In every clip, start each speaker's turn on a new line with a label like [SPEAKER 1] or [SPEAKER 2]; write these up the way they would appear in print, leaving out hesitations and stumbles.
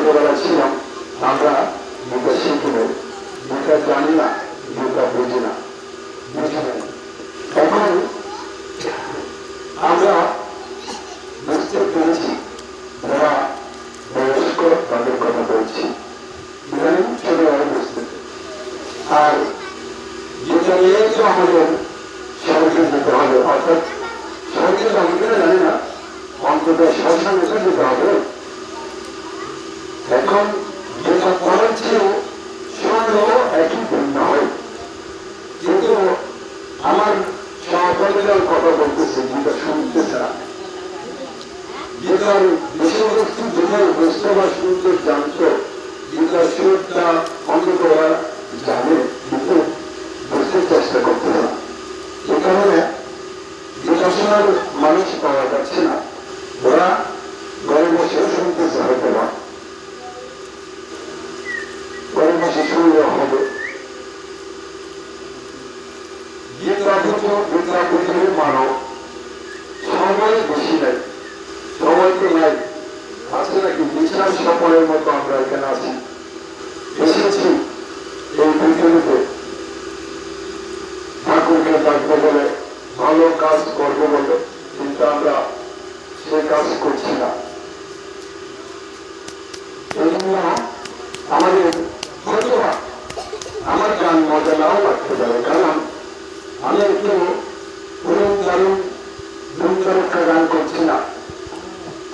[SPEAKER 1] ছোটবেলা ছিলাম আমরা গীতা শিখি নাই, গীতা জানি না, গীতা বুঝি না, বুঝি নাই। এখন আমরা বুঝতে পেরেছি যারা বয়স্ক তাদের কথা বলছি, ইদানিং ছোটবেলা বুঝতে। আর যেটা নিয়ে তো আমাদের সরকার দিতে হবে, অর্থাৎ সরকার আমাদের জানি না, অন্তত শ্মশানে যেতে হবে। এখন যেটা করেছে শোনাও একই ভিন্ন হয়, কিন্তু আমার সহকর্মীরাও কথা বলতেছে, যেটা শুনতেছে না, যেটার বিষয়বস্তু যেটা বুঝতে বা শুনতে জানত, যেটার সুরটা অন্তত ওরা জানে, কিন্তু বুঝতে চেষ্টা করতে না। এই কারণে যেটা শোনার মানুষ পাওয়া যাচ্ছে না, ওরা ঘরে বসে শুনতেছে, হয়তো না ঘরে বসে শুনলে হবে। গীতা বুঝলে মানব সময় বেশি নাই, সময় তো নাই, আছে নাকি? বিশাল সময়ের মতো আমরা এখানে আছি, এসেছি এই পৃথিবীতে ঠাকুরকে ডাকবো বলে, ভালো কাজ করবো বলে, কিন্তু আমরা সে কাজ করছি না। এই জন্য আমাদের হয়তো আমার গান মজা নাও লাগতে পারে, কারণ আমি একটু একটা গান করছি না,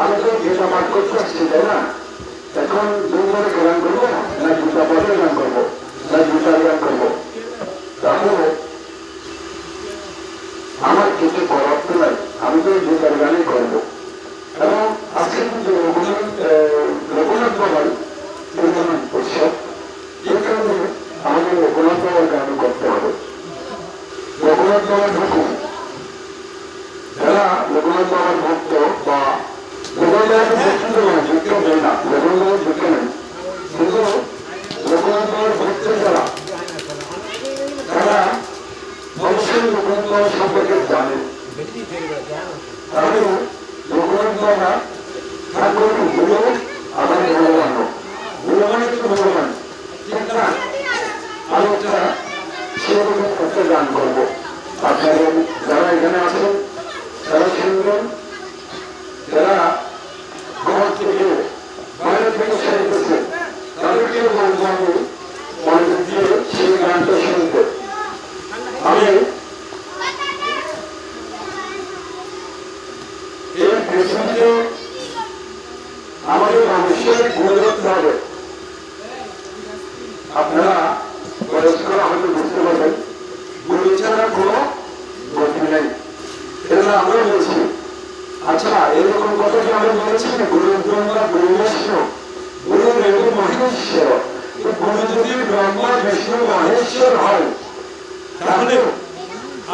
[SPEAKER 1] আমি তো গীতা পাঠ করতে আসছি, তাই না? এখন দুজনে গান করবো না, গীতা পাঠের গান করবো না গীতার গান করবো, তাহলে আমার কিছু করার তো নাই, আমি তো গীতার গানই করবো। এবং আজকে কিন্তু রঘুনাথ বাবার উৎসব, এই কারণে আমাদের রঘুনাথ বাবার গান করতে হবে। রঘুনাথ বাবার হুকুম, যারা রঘুনাথ বাবার ভক্ত বা রঘুনাথ বাবার ভক্ত নয়, যুক্ত নেই না, রঘুনাথ বাবার যুক্ত নেই, কিন্তু রঘুনাথ বাবার ভক্ত যারা, তারা অবশ্যই রঘুনাথ বাবার সম্পর্কে জানে। তাহলে রঘুনাথ বাবা ঠাকুর গুরু, আবার ভগবান, ভগবানের তো ভগবান, কিন্তু আমি সেরকম একটা গান করবো। আপনারা যারা এখানে আছেন তারা শুনবেন, যারা ঘর থেকে বাইরে থেকে সেরেছে তাদেরকে বলবো আমি মনোযোগ দিয়ে সেই গানটা শুনতে। আমি এই পৃথিবীতে আমাদের অবশ্যই গুণ করতে হবে। আপনারা বয়স্করা হয়তো বুঝতে পারবেন, গুরু ছাড়া কোনো গতি নেই, এটা আমরা বলছি। আচ্ছা, এরকম কথা কি আমরা বলেছি না, গুরু ব্রহ্মা গুরু বিষ্ণু গুরু দেব মহেশ্বর। গুরু যদি ব্রহ্মা বিষ্ণু মহেশ্বর হয়, তাহলে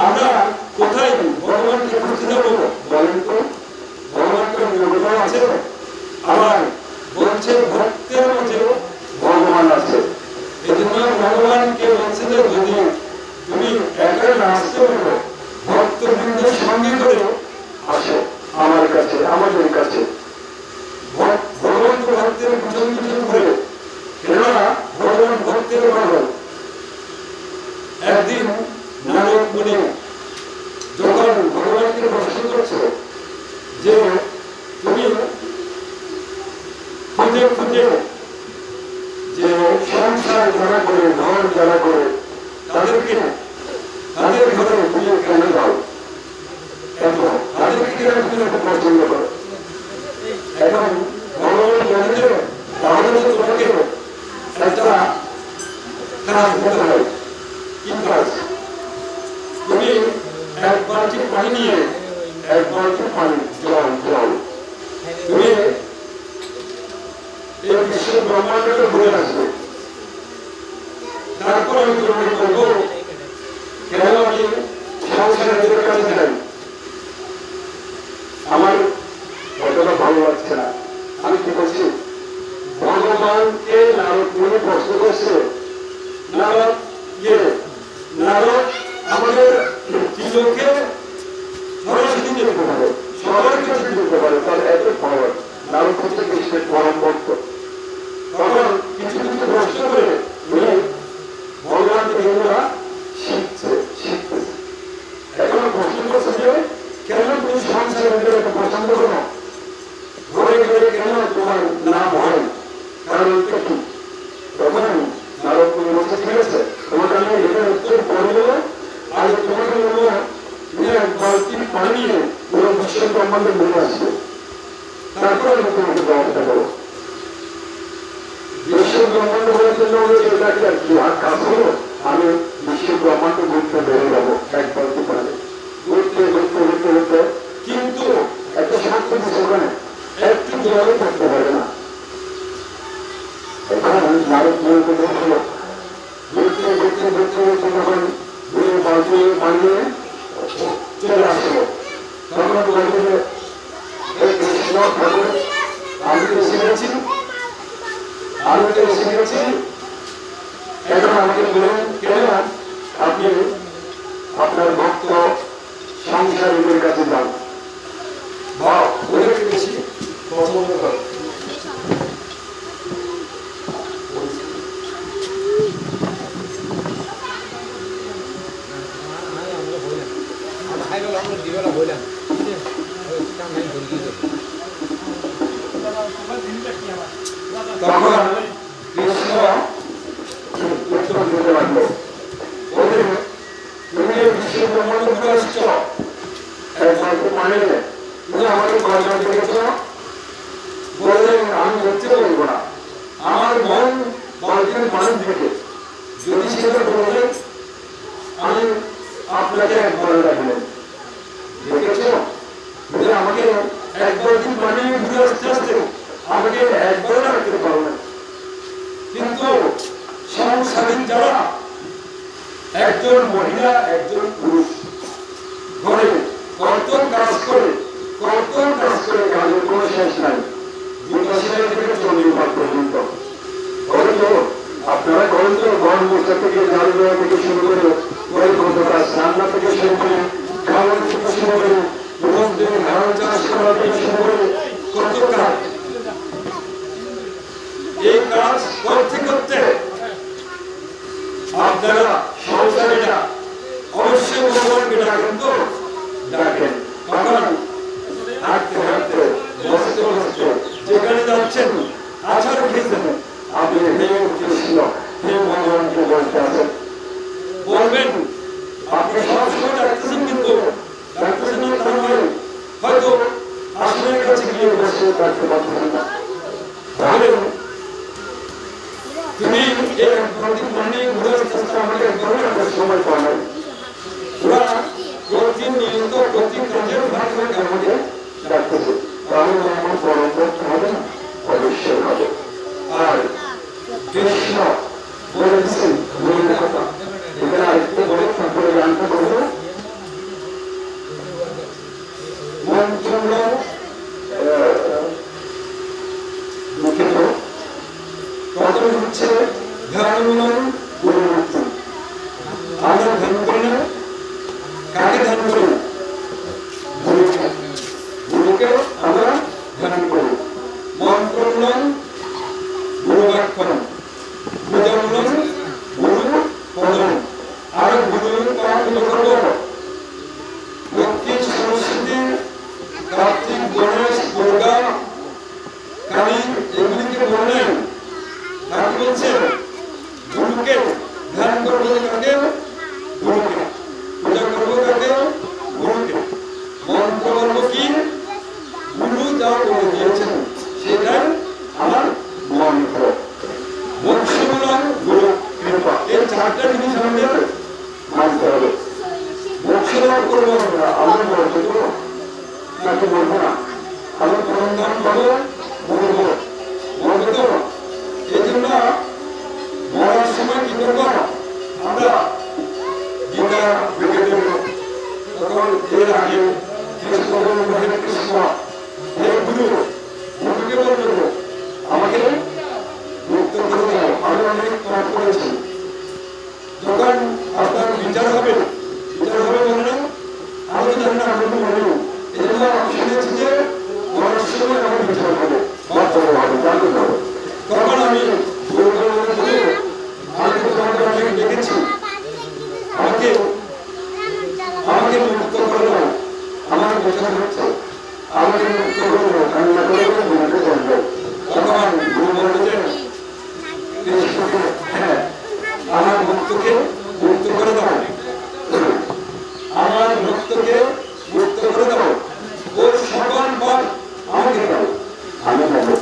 [SPEAKER 1] আমরা কোথায় ভগবানকে খুঁজতে যাবো বলেন তো? ভগবানকে নির্ভর আছে, আবার বলছে ভক্তের মধ্যে ভগবান আছে। এজন্য ভগবানকে বলছে যে যদি তুমি একা না আসতে পারো, ভক্তবৃন্দের সঙ্গে করে আসো আমার কাছে, আমাদের কাছে। ভগবান তো ভক্তের পিছন পিছন করে, কেননা ভগবান ভক্তের পাগল। একদিন নারদ মুনি যখন ভগবানকে প্রশ্ন করছে যে তুমি খুঁজে খুঁজে যে সংসার যারা করে, ঘর যারা করে, তাদেরকে তাদের ঘরে বিয়ে কেন দাও, তাদেরকে পছন্দ করো। এখন ভগবান বলছে তাহলে তো তোমাকে একটা কাজ করতে হয়। কি কাজ? তুমি এক বালতি পানি নিয়ে, এক বালতি পানি জল তুমি এই বিশ্ব ব্রহ্মাণ্ডটা ঘুরে আসবে। তারপর আমি তোমাকে বলবো কেন আমি সংসারের কাছে যাই। আমার কতটা ভালো লাগছে না, আমি কি করছি? ভগবানকে নারদ মুনি প্রশ্ন করছে, নারদ আমাদের ত্রিলোকে সরাসরি যেতে পারে, সবার কাছে যেতে পারে, তার এত পাওয়ার। নারদ হচ্ছে কৃষ্ণের পরম ভক্ত। ওরা শিখতেছে। এখন প্রশ্ন করছে যে কেন তুমি সংসারের ভিতরে একটা পছন্দ করো, ঘরে ঘরে কেন তোমার নাম হয়, কারণটা কি? তখন নারদ মুনি বলছে ঠিক আছে, তোমাকে আমি এটার উত্তর করে দেবো, আর তোমাকে বলবো তুমি এক বালতি পানি নিয়ে পুরো বিশ্ব ব্রহ্মাণ্ডে ঘুরে আসবে, তারপর আমি তোমাকে ব্যবস্থা করবো। বিশ্ব ব্রহ্মাণ্ড বলার জন্য এটা কি আর কি আর কাজ হলো? আমি বিশ্ব ব্রহ্মাণ্ড ঘুরতে বেড়ে যাবো এক বালতি পানি ঘুরতে ঘুরতে ঘুরতে ঘুরতে, কিন্তু একটা শর্ত দিচ্ছে ওখানে একটু জলে থাকতে পারে না। এখন নারদ মুনিকে দেখলো ঘুরতে ঘুরতে ঘুরতে ঘুরতে যখন ঘুরে বালতি বানিয়ে চলে আসলো, তখন বলছে কৃষ্ণ ঠাকুর আমি তো এসে গেছি, এখন আমাকে বলুন কেন আপনি আপনার ভক্ত সংসারীদের কাছে যান বা ওদেরকে বেশি পছন্দ করেন। তখন কৃষ্ণ উত্তর দিতে লাগলো, তুমি বিশ্ব ব্রহ্মাণ্ড ঘুরে আসছ একবার পানি তুমি আমাকে কয়বার দেখেছ? বললেন আমি হচ্ছে বলবো না, আমার মন বালতির পানি থেকে যদি সেটা বললেন আমি আপনাকে একবার রাখলেন দেখেছ, বলে আমাকে একবার দিন পানি ঘুরে আসতে আসতে আমাকে একবার রাখতে পারবো, কিন্তু সংসারী যারা একজন মহিলা একজন পুরুষ ঘরে কত কাজ করে কাজের কোনো শেষ নাই, দুর্গাশিলায় থেকে 40 ভাগ পর্যন্ত করেন তো আপনারা, করেন তো ঘর মোছা থেকে ঝাড়ু দেওয়া থেকে শুরু করে ঘরে কত কাজ, রান্না থেকে শুরু করে খাওয়ার থেকে শুরু করে ধান চাষ করা থেকে শুরু করে কত কাজ। এই কাজ করতে করতে আপনারা সংসারীরা অবশ্যই ভগবানকে ডাকেন তো ডাকেন, তখন হাঁটতে হাঁটতে বসতে বসতে যেখানে যাচ্ছেন আচার খেয়েছেন আপনি হে কৃষ্ণ হে ভগবানকে বলতে আছেন, বলবেন আপনি সবসময় ডাকতেছেন কিন্তু ডাকতেছেন না তার মানে হয়তো আসনের কাছে গিয়ে বসে ডাকতে পারতেছেন না, তাহলে তুমি এই প্রতিদিন ঘুরে আসতে আমাকে একবার সময় পাওয়া নাই, ওরা প্রতিনিয়ত প্রতি কাজের ভাগ ভাগ আমাকে ডাকতেছে, তাহলে আমার পরম ভক্ত হবে না? অবশ্যই হবে। আর কৃষ্ণ বলে দিচ্ছেন বলে কথা এখানে আরেকটু বলে তারপরে গানটা করবো। দুঃখিত প্রথম হচ্ছে ধ্যান গুরুমুক্তি, আমরা ধ্যান করি না, কাকে ধ্যান করি? গুরুকে আমরা ধ্যান করি। মন্ত্রণ গুরুবাক্ষরণ, পূজামূলন গুরু পদম, আর গুরুর পাঠ করব লক্ষ্মী সরস্বতী কার্তিক গণেশ দুর্গা কালী এগুলিকে বললেন। ঠাকুর বলছেন গুরুকে ধ্যান করবো কাকে? গুরুকে। পূজা করবো কাকে? গুরুকে। মন্ত্র বলবো কি? গুরু যা বলে দিয়েছেন সেটাই আমার মন্ত্র। মোক্ষ বললাম গুরু কৃপা, এই চারটা জিনিস আমাদের মানতে হবে। মোক্ষ লাভ করবো আমরা, আমরা বলতে তো তাকে বলবো না, আমরা পরমধাম পাবো বলবো, বলবো তো। এই জন্য মরার সময় কি করবো আমরা? গীতা বেঁকে দেব, তখন এর আগে কৃষ্ণ বলবো হে কৃষ্ণ হে গুরু, গুরুকে বলবো আমাকে মুক্ত করে দাও, আমি অনেক পাপ করেছি। যখন আপনার বিচার হবে বলে না, আমি জানি না আমি মনে, এই জন্য শুনেছি যে মরার সময় আমার বিচার হবে, বাদ হবে, জানতে হবে। তখন আমি আমি তো তোমাকে অনেক দেখেছি, বছর হচ্ছে আমাকে মুক্ত করবো কান্না করে করে গুণাকে করবো তখন গুরু বলতে হ্যাঁ আমার ভক্তকে মুক্ত করে দাও আমার ভক্তকে মুক্ত করে দাও ওর সকল পথ আমাকে দাও আমি বলবো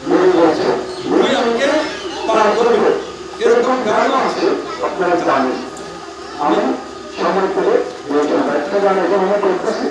[SPEAKER 1] গুরু বলছে গুরু আমাকে পার করবে এরকম গানও আছে আপনারা জানেন আমি সময় করে একটা গান এখন আমরা করতেছি